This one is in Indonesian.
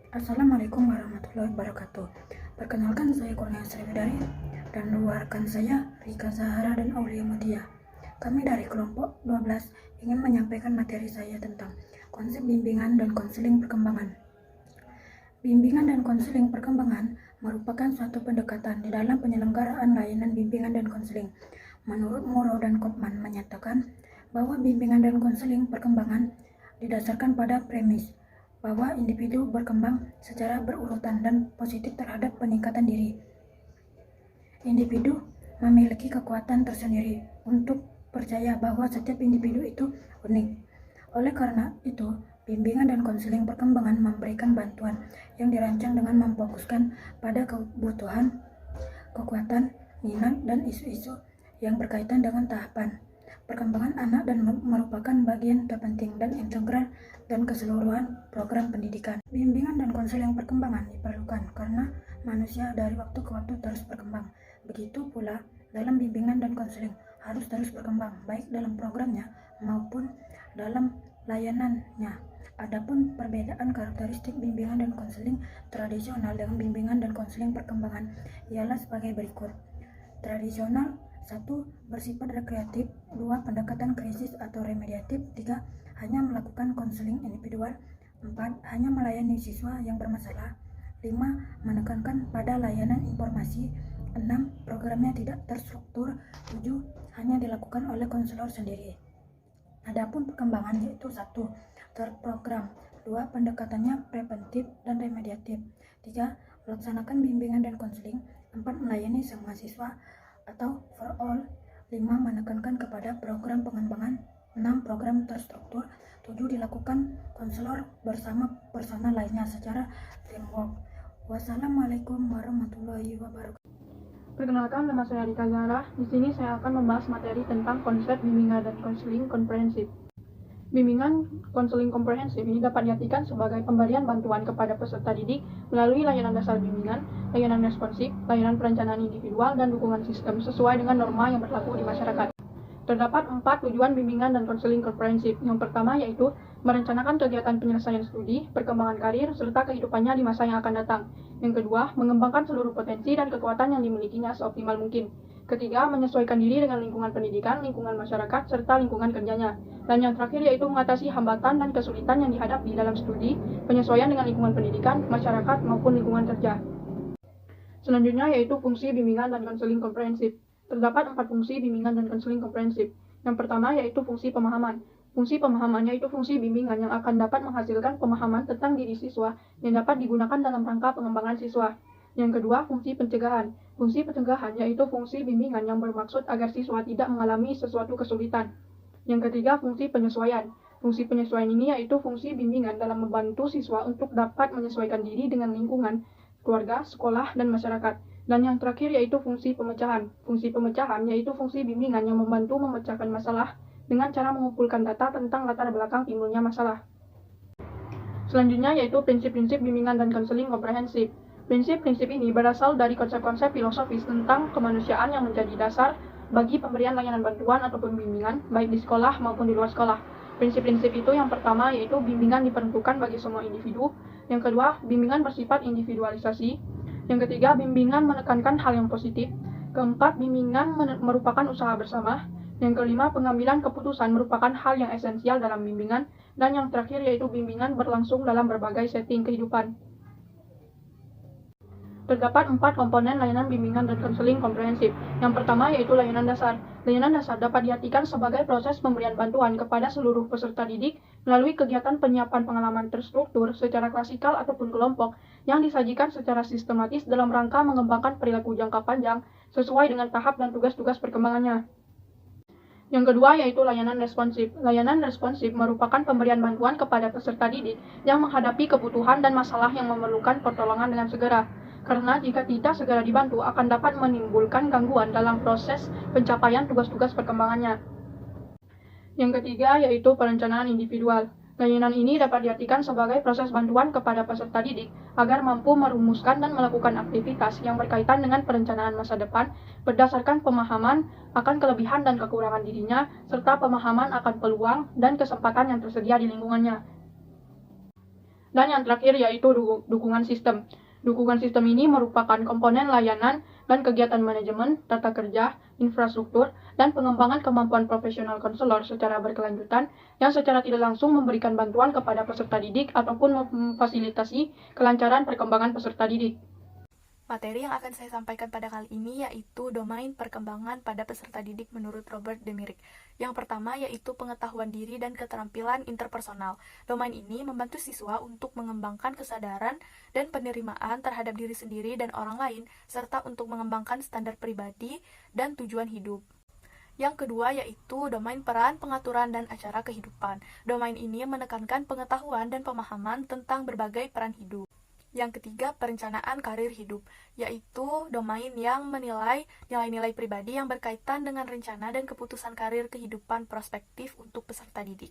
Assalamualaikum warahmatullahi wabarakatuh. Perkenalkan, saya Kurnia Sriwidari dan rekan saya Rika Zahara dan Aulia Mutia. Kami dari kelompok 12 ingin menyampaikan materi saya tentang konsep bimbingan dan konseling perkembangan. Bimbingan dan konseling perkembangan merupakan suatu pendekatan di dalam penyelenggaraan layanan bimbingan dan konseling. Menurut Moro dan Kopman menyatakan bahwa bimbingan dan konseling perkembangan didasarkan pada premis bahwa individu berkembang secara berurutan dan positif terhadap peningkatan diri. Individu memiliki kekuatan tersendiri untuk percaya bahwa setiap individu itu unik. Oleh karena itu, bimbingan dan konseling perkembangan memberikan bantuan yang dirancang dengan memfokuskan pada kebutuhan, kekuatan, minat, dan isu-isu yang berkaitan dengan tahapan perkembangan anak dan merupakan bagian terpenting dan integral dan keseluruhan program pendidikan. Bimbingan dan konseling perkembangan diperlukan karena manusia dari waktu ke waktu terus berkembang. Begitu pula dalam bimbingan dan konseling harus terus berkembang, baik dalam programnya maupun dalam layanannya. Adapun perbedaan karakteristik bimbingan dan konseling tradisional dengan bimbingan dan konseling perkembangan ialah sebagai berikut. Tradisional: 1. Bersifat rekreatif. 2. Pendekatan krisis atau remediatif. 3. Hanya melakukan konseling individual. 4. Hanya melayani siswa yang bermasalah. 5. Menekankan pada layanan informasi. 6. Programnya tidak terstruktur. 7. Hanya dilakukan oleh konselor sendiri. Adapun perkembangan yaitu 1. Terprogram. 2. Pendekatannya preventif dan remediatif. 3. Melaksanakan bimbingan dan konseling. 4. Melayani semua siswa atau for all. 5. Menekankan kepada program pengembangan. 6. Program terstruktur. 7. Dilakukan konselor bersama personal lainnya secara teamwork. Wassalamualaikum warahmatullahi wabarakatuh. Perkenalkan, nama saya Rika Zahara. Di sini saya akan membahas materi tentang konsep bimbingan dan konseling komprehensif. Bimbingan konseling komprehensif ini dapat diartikan sebagai pemberian bantuan kepada peserta didik melalui layanan dasar bimbingan, layanan responsif, layanan perencanaan individual, dan dukungan sistem sesuai dengan norma yang berlaku di masyarakat. Terdapat 4 tujuan bimbingan dan konseling komprehensif. Yang pertama yaitu merencanakan kegiatan penyelesaian studi, perkembangan karir, serta kehidupannya di masa yang akan datang. Yang kedua, mengembangkan seluruh potensi dan kekuatan yang dimilikinya seoptimal mungkin. Ketiga, menyesuaikan diri dengan lingkungan pendidikan, lingkungan masyarakat, serta lingkungan kerjanya. Dan yang terakhir yaitu mengatasi hambatan dan kesulitan yang dihadapi dalam studi, penyesuaian dengan lingkungan pendidikan, masyarakat, maupun lingkungan kerja. Selanjutnya yaitu fungsi bimbingan dan konseling komprehensif. Terdapat 4 fungsi bimbingan dan konseling komprehensif. Yang pertama yaitu fungsi pemahaman. Fungsi pemahaman yaitu fungsi bimbingan yang akan dapat menghasilkan pemahaman tentang diri siswa yang dapat digunakan dalam rangka pengembangan siswa. Yang kedua, fungsi pencegahan. Fungsi pencegahan yaitu fungsi bimbingan yang bermaksud agar siswa tidak mengalami sesuatu kesulitan. Yang ketiga, fungsi penyesuaian. Fungsi penyesuaian ini yaitu fungsi bimbingan dalam membantu siswa untuk dapat menyesuaikan diri dengan lingkungan, keluarga, sekolah, dan masyarakat. Dan yang terakhir yaitu fungsi pemecahan. Fungsi pemecahan yaitu fungsi bimbingan yang membantu memecahkan masalah dengan cara mengumpulkan data tentang latar belakang timbulnya masalah. Selanjutnya yaitu prinsip-prinsip bimbingan dan konseling komprehensif. Prinsip-prinsip ini berasal dari konsep-konsep filosofis tentang kemanusiaan yang menjadi dasar bagi pemberian layanan bantuan ataupun bimbingan, baik di sekolah maupun di luar sekolah. Prinsip-prinsip itu yang pertama yaitu bimbingan diperuntukkan bagi semua individu. Yang kedua, bimbingan bersifat individualisasi. Yang ketiga, bimbingan menekankan hal yang positif. Keempat, bimbingan merupakan usaha bersama. Yang kelima, pengambilan keputusan merupakan hal yang esensial dalam bimbingan. Dan yang terakhir yaitu bimbingan berlangsung dalam berbagai setting kehidupan. Terdapat 4 komponen layanan bimbingan dan konseling komprehensif. Yang pertama yaitu layanan dasar. Layanan dasar dapat diartikan sebagai proses pemberian bantuan kepada seluruh peserta didik melalui kegiatan penyiapan pengalaman terstruktur secara klasikal ataupun kelompok yang disajikan secara sistematis dalam rangka mengembangkan perilaku jangka panjang sesuai dengan tahap dan tugas-tugas perkembangannya. Yang kedua yaitu layanan responsif. Layanan responsif merupakan pemberian bantuan kepada peserta didik yang menghadapi kebutuhan dan masalah yang memerlukan pertolongan dengan segera. Karena jika tidak segera dibantu akan dapat menimbulkan gangguan dalam proses pencapaian tugas-tugas perkembangannya. Yang ketiga yaitu perencanaan individual. Layanan ini dapat diartikan sebagai proses bantuan kepada peserta didik agar mampu merumuskan dan melakukan aktivitas yang berkaitan dengan perencanaan masa depan berdasarkan pemahaman akan kelebihan dan kekurangan dirinya serta pemahaman akan peluang dan kesempatan yang tersedia di lingkungannya. Dan yang terakhir yaitu dukungan sistem. Dukungan sistem ini merupakan komponen layanan dan kegiatan manajemen, tata kerja, infrastruktur, dan pengembangan kemampuan profesional konselor secara berkelanjutan yang secara tidak langsung memberikan bantuan kepada peserta didik ataupun memfasilitasi kelancaran perkembangan peserta didik. Materi yang akan saya sampaikan pada kali ini yaitu domain perkembangan pada peserta didik menurut Robert Demirik. Yang pertama yaitu pengetahuan diri dan keterampilan interpersonal. Domain ini membantu siswa untuk mengembangkan kesadaran dan penerimaan terhadap diri sendiri dan orang lain, serta untuk mengembangkan standar pribadi dan tujuan hidup. Yang kedua yaitu domain peran, pengaturan, dan acara kehidupan. Domain ini menekankan pengetahuan dan pemahaman tentang berbagai peran hidup. Yang ketiga, perencanaan karir hidup, yaitu domain yang menilai nilai-nilai pribadi yang berkaitan dengan rencana dan keputusan karir kehidupan prospektif untuk peserta didik.